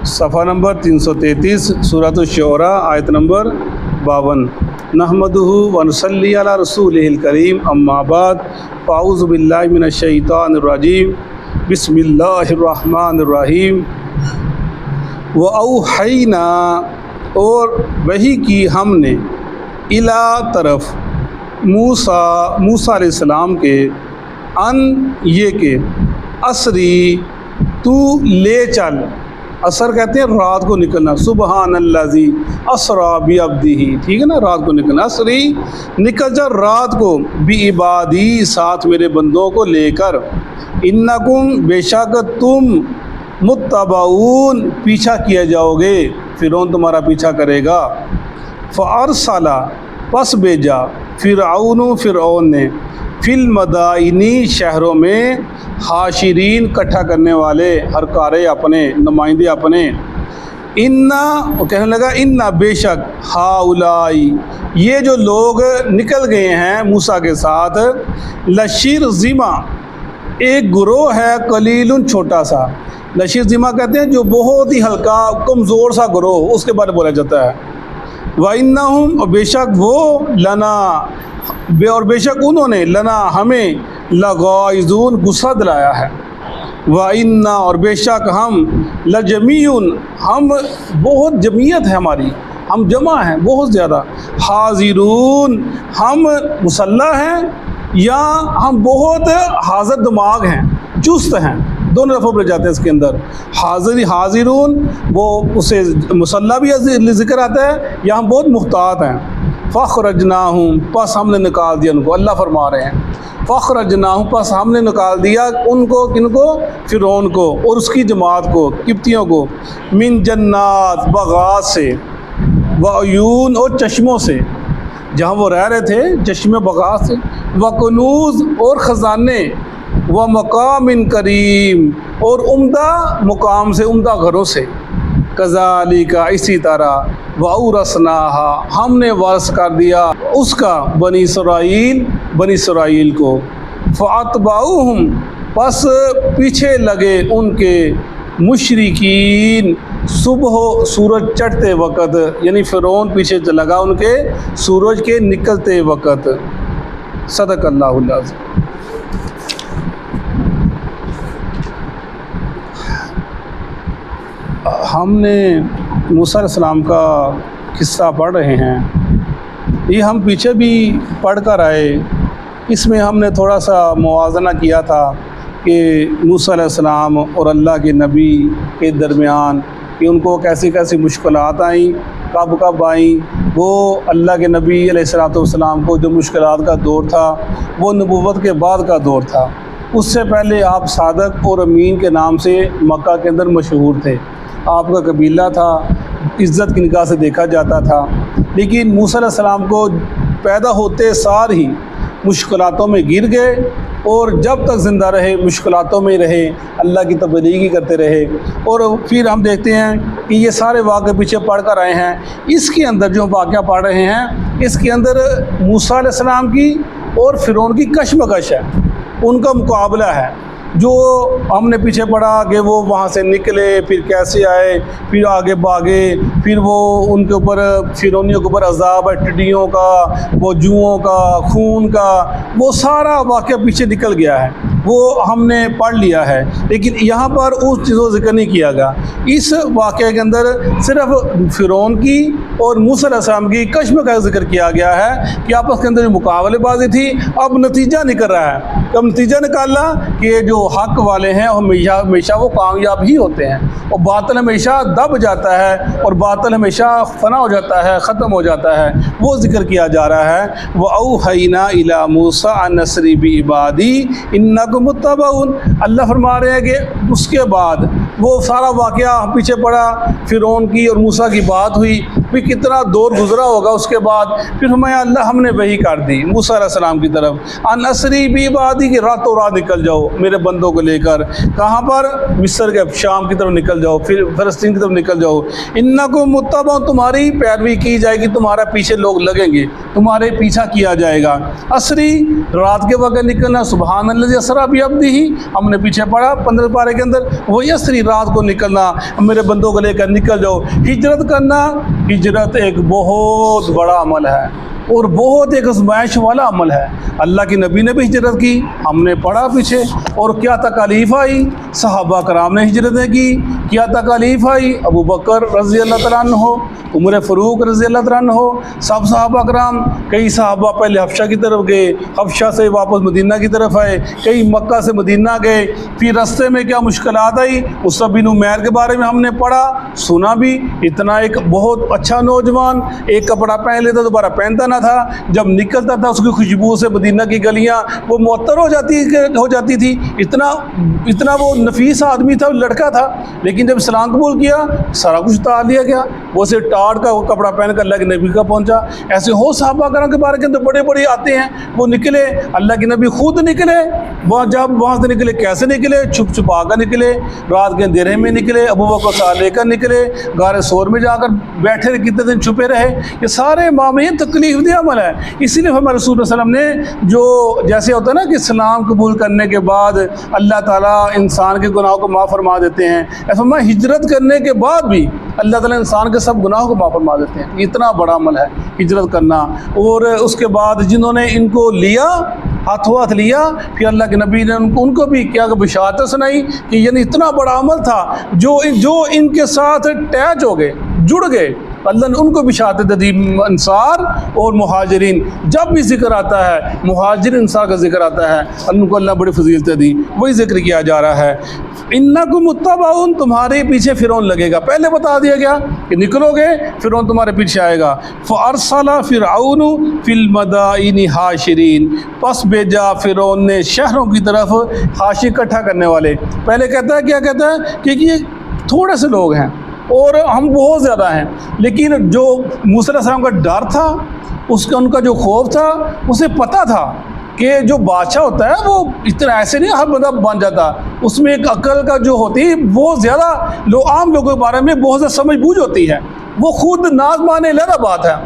सफ़ा नंबर 333 सूरत शुरा आयत नंबर 52। नहमदुहु व नसल्ली अला रसूलिहिल करीम अम्मा बाद फ़ाऊज़ु बिल्लाहि मिनश शैतानिर रजीम बिस्मिल्लाहिर रहमानिर रहीम। व औहैना, और वही की हमने, इला तरफ मूसा अलैहिस्सलाम के, अन ये के, असरी तू ले चल। असर कहते हैं रात को निकलना। सुबहानल्लाज़ी असरा बि अब्दिही, ठीक है ना, रात को निकलना। असरी निकल जा रात को, बि इबादी साथ मेरे बंदों को लेकर, इन्नकुम बेशक तुम, मुत्तबाऊन पीछा किए जाओगे, फिरौन तुम्हारा पीछा करेगा। फ़अरसला पस भेजा, फिरऔन ने, फिल मदाइनी शहरों में, हाशिरीन इकट्ठा करने वाले, हरकारे अपने, नुमाइंदे अपने। इन्ना, वो कहने लगा इन्ना बेशक, हाउलाई ये जो लोग निकल गए हैं मूसा के साथ, लशीर ज़िमा एक गुरोह है, कलीलुन छोटा सा। लशीर ज़िमा कहते हैं जो बहुत ही हल्का कमज़ोर सा गुरोह, उसके बारे में बोला जाता है। व इन्नहुम, और बेशक वो, लना और बेशक उन्होंने, लना हमें, लगाइज़ून गुस्सा दिलाया है। व इन्ना, और बेशक हम, लजमीउन हम बहुत जमीयत है हमारी, हम जमा हैं बहुत ज़्यादा। हाजिरून हम मुसल्ला हैं, या हम बहुत हाज़िर दिमाग हैं, चुस्त हैं, दोनों लफ्ज़ बोले जाते हैं इसके अंदर। हाजिरून वो उसे मुसल्ला भी ज़िक्र आता है, या हम बहुत मुख्तात हैं। फ़ख़रजनाहुम, पस हमने निकाल दिया उनको, अल्लाह फरमा रहे हैं। फ़ख़रजनाहुम, पस हमने निकाल दिया उनको, किनको, फ़िरौन को और उसकी जमात को, किब्तियों को, मिन जन्नात बगात से, वयून और चश्मों से, जहाँ वो रह रहे थे चश्मे बगात से, व कुनूज़ और ख़जाने, व मकामिन करीम और उम्दा मुकाम से, उम्दा घरों से। कज़ालिका, इसी तरह, वौरसनाहा हमने वारस कर दिया उसका, बनी इसराइल को। फ़अतबाऊहुम, बस पीछे लगे उनके, मुशरिकीन सुबह सूरज चढ़ते वक़्त, यानी फ़िरौन पीछे लगा उनके सूरज के निकलते वक़्त। सदक़ल्लाहुल अज़ीम। हमने मूसा अलैहिस्सलाम का किस्सा पढ़ रहे हैं, ये हम पीछे भी पढ़ कर आए। इसमें हमने थोड़ा सा मुवाज़ना किया था कि मूसा अलैहिस्सलाम और अल्लाह के नबी के दरमियान कि उनको कैसी कैसी मुश्किलात आईं, कब कब आईं। वो अल्लाह के नबी अलैहिस्सलाम को जो मुश्किलात का दौर था वो नबूवत के बाद का दौर था। उससे पहले आप सादक और अमीन के नाम से मक्का के अंदर मशहूर थे। आपका कबीला था, इज़्ज़त की निगाह से देखा जाता था। लेकिन मूसा अलैहिस्सलाम को पैदा होते सार ही मुश्किलातों में गिर गए, और जब तक ज़िंदा रहे मुश्किलातों में रहे, अल्लाह की तबलीगी करते रहे। और फिर हम देखते हैं कि ये सारे वाक़े पीछे पढ़ कर आए हैं। इसके अंदर जो वाक़या पढ़ रहे हैं, इसके अंदर मूसा अलैहिस्सलाम की और फ़िरौन की कशमकश है, उनका मुकाबला है। जो हमने पीछे पढ़ा कि वो वहाँ से निकले, फिर कैसे आए, फिर आगे भागे, फिर वो उनके ऊपर, फ़िरौनियों के ऊपर अज़ाब है, टिड्डियों का, वो जुओं का, खून का, वो सारा वाक़या पीछे निकल गया है, वो हमने पढ़ लिया है। लेकिन यहाँ पर उस चीज़ों का जिक्र नहीं किया गया। इस वाक़े के अंदर सिर्फ फ़िरौन की और मूसा अलैहिस्सलाम की कश्म का जिक्र किया गया है कि आपस के अंदर जो मुकाबलेबाजी थी, अब नतीजा निकल रहा है। कब नतीजा निकाला कि जो हक़ वाले हैं हमेशा वो कामयाब ही होते हैं, और बातिल हमेशा दब जाता है, और बातिल हमेशा फ़ना हो जाता है, ख़त्म हो जाता है। वो जिक्र किया जा रहा है। व औहैना इला मूसा अन असरी बि इबादी इन्नकुम मुत्तबाऊन। अल्लाह फरमा रहे हैं कि उसके बाद वो सारा वाक़या पीछे पड़ा, फ़िरौन की और मूसा की बात हुई, फिर कितना दौर गुजरा होगा। उसके बाद फिर हमारे अल्लाह हमने वही कर दी मूसा अलैहिस्सलाम की तरफ, अन असरी बि इबादी, कि रातों रात निकल जाओ, मेरे बंदों को लेकर। कहाँ पर? मिस्र के शाम की तरफ निकल जाओ, फिर फ़लस्तीन की तरफ निकल जाओ। इन्नकुम मुत्तबा, तुम्हारी पैरवी की जाएगी, तुम्हारा पीछे लोग लगेंगे, तुम्हारे पीछा किया जाएगा। असरी, रात के वक्त निकलना, सुबहानल्लाज़ी असरा बिअब्दिही, हमने पीछे पढ़ा 15 पारे के अंदर, वही असरी रात को निकलना, मेरे बंदों को लेकर निकल जाओ। हिजरत करना, हिजरत एक बहुत बड़ा अमल है और बहुत एक आज़माइश वाला अमल है। अल्लाह के नबी ने भी हिजरत की, हमने पढ़ा पीछे, और क्या तकालीफ आई, सहाबा कराम ने हिजरतें की, क्या तकालीफ आई, अबू बकर रज़ी अल्लाह तआला अन्हु, उमर फ़ारूक रज़ी अल्लाह तआला अन्हु, सब सहाबा कराम। कई सहाबा पहले हफ्शा की तरफ गए, हफ्शा से वापस मदीना की तरफ आए, कई मक्का से मदीना गए, फिर रास्ते में क्या मुश्किलात आई, मुसअब बिन उमैर के बारे में हमने पढ़ा सुना भी। इतना एक बहुत अच्छा नौजवान, एक कपड़ा पहन लेता दोबारा पहनता ना था, जब निकलता था उसकी खुशबू से मदीना की गलियां वो मुअत्तर हो जाती थी। इतना वो नफीस आदमी था, लड़का था, लेकिन जब इस्लाम कबूल किया सारा कुछ उतार लिया गया। वो से टाट का वो कपड़ा पहन कर अल्लाह के नबी का पहुंचा। ऐसे हो सहाबा कराम के बारे के अंदर बड़े बड़े आते हैं, वो निकले, अल्लाह के नबी खुद निकले, वहाँ से निकले, कैसे निकले, छुप छुपा कर निकले, रात के अंधेरे में निकले, अबू बकर साथ लेकर निकले, गारे सोर में जाकर बैठे रहे, कितने दिन छुपे रहे। ये सारे मामले तकलीफ दे अमल है। इसीलिए हमारे रसूल सल्लल्लाहु अलैहि वसल्लम ने, जो जैसे होता है ना कि इस्लाम कबूल करने के बाद अल्लाह ताला इंसान के गुनाहों को माफ़ फरमा देते हैं, ऐसा मैं हिजरत करने के बाद भी अल्लाह ताला इंसान के सब गुनाहों को माफ़ फरमा देते हैं। इतना बड़ा अमल है हिजरत करना। और उसके बाद जिन्होंने इनको लिया, हाथों हाथ लिया, फिर अल्लाह के नबी ने उनको भी क्या बिशारत सुनाई कि यानी इतना बड़ा अमल था जो इनके साथ अटैच हो गए, जुड़ गए। अल्लाह ने उनको बिशारत दी। अंसार और मुहाजिरीन, जब भी जिक्र आता है मुहाजिर अंसार का जिक्र आता है, उनको अल्लाह बड़ी फजीलतें दी, वही जिक्र किया जा रहा है। इन्नकुम मुत्तबाउन, तुम्हारे पीछे फ़िरौन लगेगा। पहले बता दिया गया कि निकलोगे फ़िरौन तुम्हारे पीछे आएगा। फ़अरसला फ़िरऔनु फ़िल मदाइनि हाशिरीन, पस भेजा फ़िरौन ने शहरों की तरफ हाशिर इकट्ठा करने वाले। पहले कहता है, क्या कहता है कि ये थोड़े से लोग हैं और हम बहुत ज़्यादा हैं, लेकिन जो मूसा अलैहिस्सलाम का डर था, उसका उनका जो खौफ था, उसे पता था कि जो बादशाह होता है वो इतना ऐसे नहीं हर बंदा बन जाता, उसमें एक अकल का जो होती है बहुत ज़्यादा आम लोगों के बारे में बहुत ज़्यादा समझ बूझ होती है। वो खुद नाज माने लगा बात है,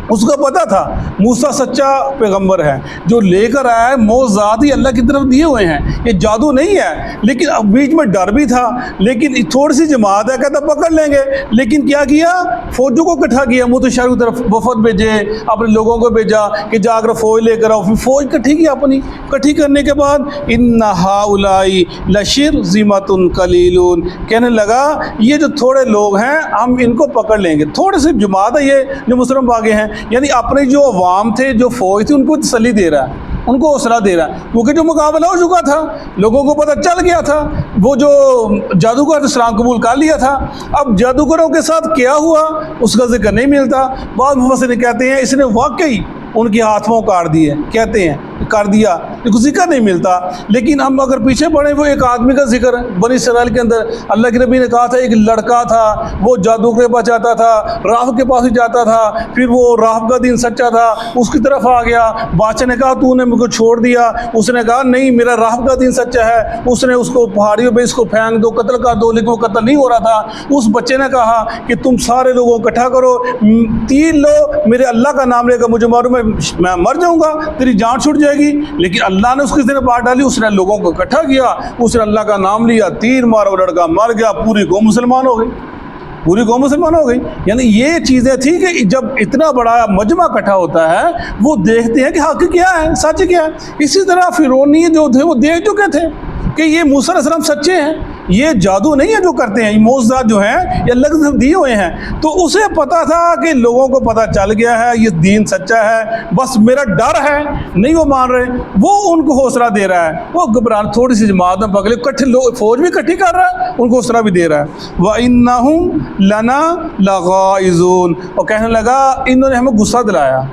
उसको पता था मूसा सच्चा पैगंबर है, जो लेकर आया है मौज़ात ही अल्लाह की तरफ दिए हुए हैं, ये जादू नहीं है। लेकिन अब बीच में डर भी था, लेकिन थोड़ी सी जमात है, कहता पकड़ लेंगे। लेकिन क्या किया, फौजों को इकट्ठा किया, मुतशर की तरफ वफद भेजे, अपने लोगों को भेजा कि जाकर फ़ौज लेकर आओ। फिर फ़ौज इकट्ठी की अपनी, इकट्ठी करने के बाद इन्ना हाउलाई लशिरज़िमतुन कलीलून, कहने लगा ये जो थोड़े लोग हैं हम इनको पकड़ लेंगे। थोड़े से जमात है ये जो मुसलमान भागे हैं, यानी अपने जो अवाम थे, जो फौज थी, उनको तसल्ली दे रहा है, उनको हौसला दे रहा है, क्योंकि जो मुकाबला हो चुका था, लोगों को पता चल गया था, वो जो जादूगर इस्लाम कबूल कर लिया था। अब जादूगरों के साथ क्या हुआ उसका जिक्र नहीं मिलता। बाद मुफस्सिरीन कहते हैं इसने वाकई उनके हाथों काट दिए, कहते हैं कर दिया, लेकिन जिक्र नहीं मिलता। लेकिन हम अगर पीछे पढ़े, वो एक आदमी का जिक्र बनी इसराइल के अंदर, अल्लाह के नबी ने कहा था एक लड़का था, वो जादू के पास जाता था, राह के पास ही जाता था, फिर वो राह का दिन सच्चा था, उसकी तरफ आ गया। बादशाह ने कहा तूने मुझको छोड़ दिया, उसने कहा नहीं मेरा राह का दिन सच्चा है। उसने उसको पहाड़ियों पर इसको फेंक दो, कत्ल कर दो, लेकिन वो कत्ल नहीं हो रहा था। उस बच्चे ने कहा कि तुम सारे लोगों को इकट्ठा करो, तीर लो, मेरे अल्लाह का नाम लेकर, मुझे मालूम है मैं मर जाऊंगा, तेरी जान छूट जाएगी। लेकिन अल्लाह ने उसकी तरफ बात डाली, उसने लोगों को इकट्ठा किया, उसने अल्लाह का नाम लिया, तीर मारा, वो लड़का मर गया, पूरी कौम मुसलमान हो गई, पूरी कौम मुसलमान हो गई। यानी ये चीज़ें थी कि जब इतना बड़ा मजमा इकट्ठा होता है, वो देखते हैं कि हक क्या है, सच क्या है। इसी तरह फिरौनी जो थे वो देख चुके थे कि ये मूसा अलैहिस्सलाम सच्चे हैं, ये जादू नहीं है जो करते हैं, ये मौजज़ात जो हैं ये अल्लाह की तरफ दिए हुए हैं। तो उसे पता था कि लोगों को पता चल गया है ये दीन सच्चा है, बस मेरा डर है, नहीं वो मान रहे, वो उनको हौसला दे रहा है। वो घबराहट, थोड़ी सी जमात में पकड़े, इकट्ठे लोग, फौज भी इकट्ठी कर रहा है, उनको हौसला भी दे रहा है। व इन्नहुम लना लगाइज़ून, और कहने लगा इन्होंने हमें गुस्सा दिलाया,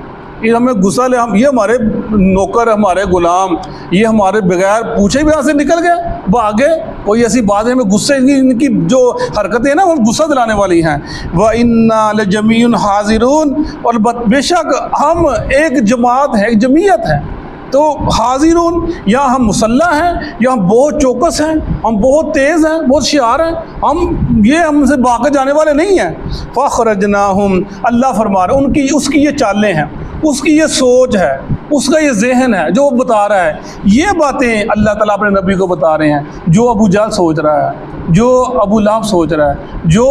ये हमें गुस्सा ले, हम ये हमारे नौकर, हमारे गुलाम, ये हमारे बगैर पूछे भी यहाँ से निकल गए, भाग गए। कोई ऐसी बात है, हमें गुस्से, इनकी जो हरकतें हैं ना वो गुस्सा दिलाने वाली हैं। व इन्ना लजमीउन हाज़िरून, और बेशक हम एक जमात है, एक जमीयत है, तो हाजिरून, या हम मुसल्ला हैं, या हम बहुत चौकस हैं, हम बहुत तेज़ हैं, बहुत शियार हैं, हमसे भाग जाने वाले नहीं हैं। फ़खरजनाहुम, अल्लाह फरमा रहे उनकी उसकी ये चालें हैं, उसकी ये सोच है, उसका ये जहन है जो वो बता रहा है। ये बातें अल्लाह ताला अपने नबी को बता रहे हैं, जो अबू जहल सोच रहा है, जो अबू लहब सोच रहा है, जो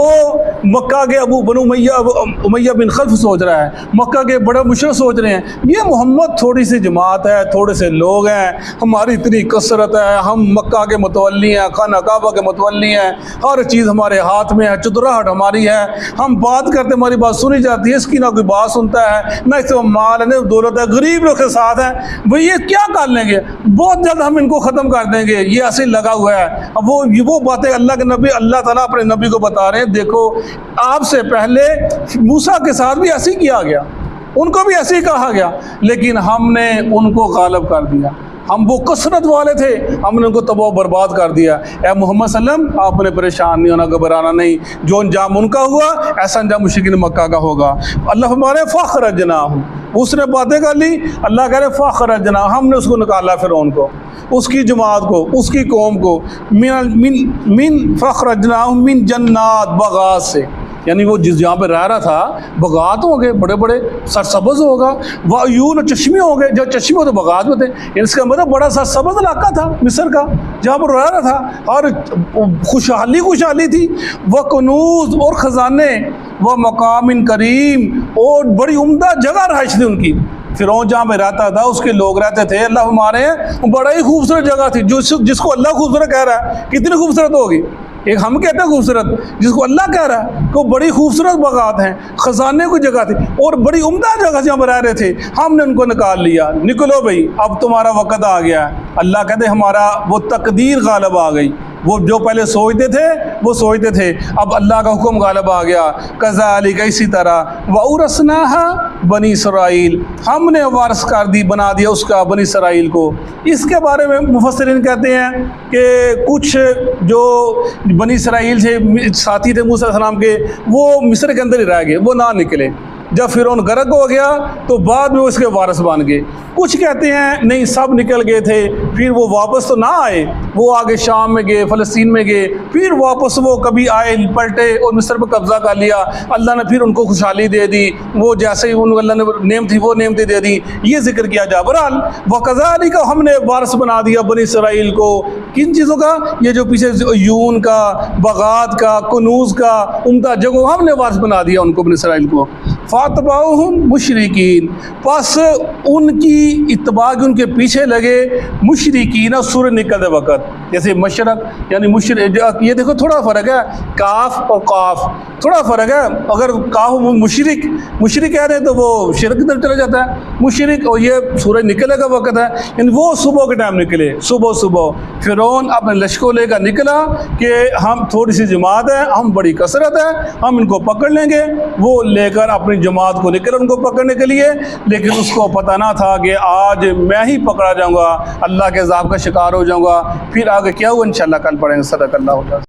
मक्का के बनु उमैया बिन खल्फ सोच रहा है, मक्का के बड़े मुशरिक सोच रहे हैं। ये मोहम्मद थोड़ी सी जमात है, थोड़े से लोग हैं, हमारी इतनी कसरत है, हम मक्का के मतवल्ली हैं, खाना काबा के मतवल्ली हैं, हर चीज़ हमारे हाथ में है, चतुराहट हमारी है, हम बात करते हमारी बात सुनी जाती है, इसकी ना कोई बात सुनता है, ना इससे माल है, ना दौलत है, गरीब लोग के साथ है। भाई ये क्या कर लेंगे, बहुत जल्द हम इनको ख़त्म कर देंगे, ये ऐसे लगा हुआ है। अब वो बातें अल्लाह ताला अपने नबी को बता रहे हैं, देखो आपसे पहले मूसा के साथ भी ऐसे ही किया गया, उनको भी ऐसे ही कहा गया, लेकिन हमने उनको गालिब कर दिया। हम वो कसरत वाले थे, हमने उनको तबाह बर्बाद कर दिया। ए मोहम्मद सल्लम, आपने परेशान नहीं होना, घबराना नहीं, जो अंजाम उनका हुआ ऐसा अंजाम मुशरिकीन मक्का का होगा। अल्लाह हमारे फ़खरजनाहुम, उसने बातें कर ली, अल्लाह कह रहे फ़खरजना, हमने उसको निकाला, फ़िरौन को, उसकी जमात को, उसकी कौम को, मिन फ़खरजनाहुम मिन जन्नात, बगात से, यानी वो जिस जहाँ पे रह रहा था बगात हो गए, बड़े बड़े सरसब्ज़ होगा, वायून चश्मे हो गए, जब चश्मे हो तो बगात में थे, इसका मतलब बड़ा सरसब्ज़ इलाका था मिस्र का जहाँ पर रह रहा था, और खुशहाली थी, वह कनूज़ और ख़जाने, वह मकामिन करीम, और बड़ी उम्दा जगह रहाइश थी उनकी। फ़िरौन जहाँ पे रहता था उसके लोग रहते थे, अल्लाह हमारे बड़ा ही खूबसूरत जगह थी, जिसको अल्लाह खूबसूरत कह रहा है, कितनी खूबसूरत होगी, एक हम कहते हैं खूबसूरत, जिसको अल्लाह कह रहा है कि वो बड़ी खूबसूरत बगात हैं, ख़जाने की जगह थी, और बड़ी उम्दा जगह जहाँ पर रह रहे थे, हमने उनको निकाल लिया। निकलो भाई, अब तुम्हारा वक़्त आ गया है। अल्लाह कहते हमारा वो तकदीर गालिब आ गई, वो जो पहले सोचते थे वो सोचते थे, अब अल्लाह का हुक्म गालिब आ गया। कज़ालिक, इसी तरह, वउरसनाहा बनी इसराइल, हमने वारस कर दी, बना दिया उसका बनी इसराइल को। इसके बारे में मुफस्सिरीन कहते हैं कि कुछ जो बनी इसराइल थे, साथी थे मूसा अलैहिस्सलाम के, वो मिस्र के अंदर ही रह गए, वो ना निकले। जब फ़िरौन गर्क हो गया तो बाद में वो इसके वारिस बन गए। कुछ कहते हैं नहीं, सब निकल गए थे, फिर वो वापस तो ना आए, वो आगे शाम में गए, फ़लस्तीन में गए, फिर वापस वो कभी आए, पलटे और मिस्र पर कब्ज़ा कर लिया। अल्लाह ने फिर उनको खुशहाली दे दी, वो जैसे ही उनको अल्लाह ने नेम थी वो नेमतें दे दी। ये जिक्र किया जा। बहरहाल वकज़ालिक, हमने वारिस बना दिया बनी इसराइल को, किन चीज़ों का, ये जो पीछे यून का, बगात का, कुनूज़ का, उम्दा जगह, हमने वारिस बना दिया उनको बनी इसराइल को। फ़ातबाहुम मुशरिकीन, बस उनकी इत्तबा की, उनके पीछे लगे मुशरिकीन, सूरज निकलते वक़्त, जैसे मशरक यानी मुशरिक, ये देखो थोड़ा फ़र्क है, काफ और काफ थोड़ा फ़र्क है। अगर काफ मुशरिक कह रहे हैं तो वो शिरक की तरफ चला जाता है, मुशरिक, और ये सूरज निकलने का वक़्त है, यानी वो सुबह के टाइम निकले, सुबह फ़िरौन अपने लश्कर लेकर निकला कि हम थोड़ी सी जमात है, हम बड़ी कसरत है, हम इनको पकड़ लेंगे। वो लेकर अपनी जमात को निकल उनको पकड़ने के लिए, लेकिन उसको पता ना था कि आज मैं ही पकड़ा जाऊंगा, अल्लाह के अज़ाब का शिकार हो जाऊंगा। फिर आगे क्या हुआ इंशाअल्लाह कल पढ़ेंगे। सदक़ल्लाहु।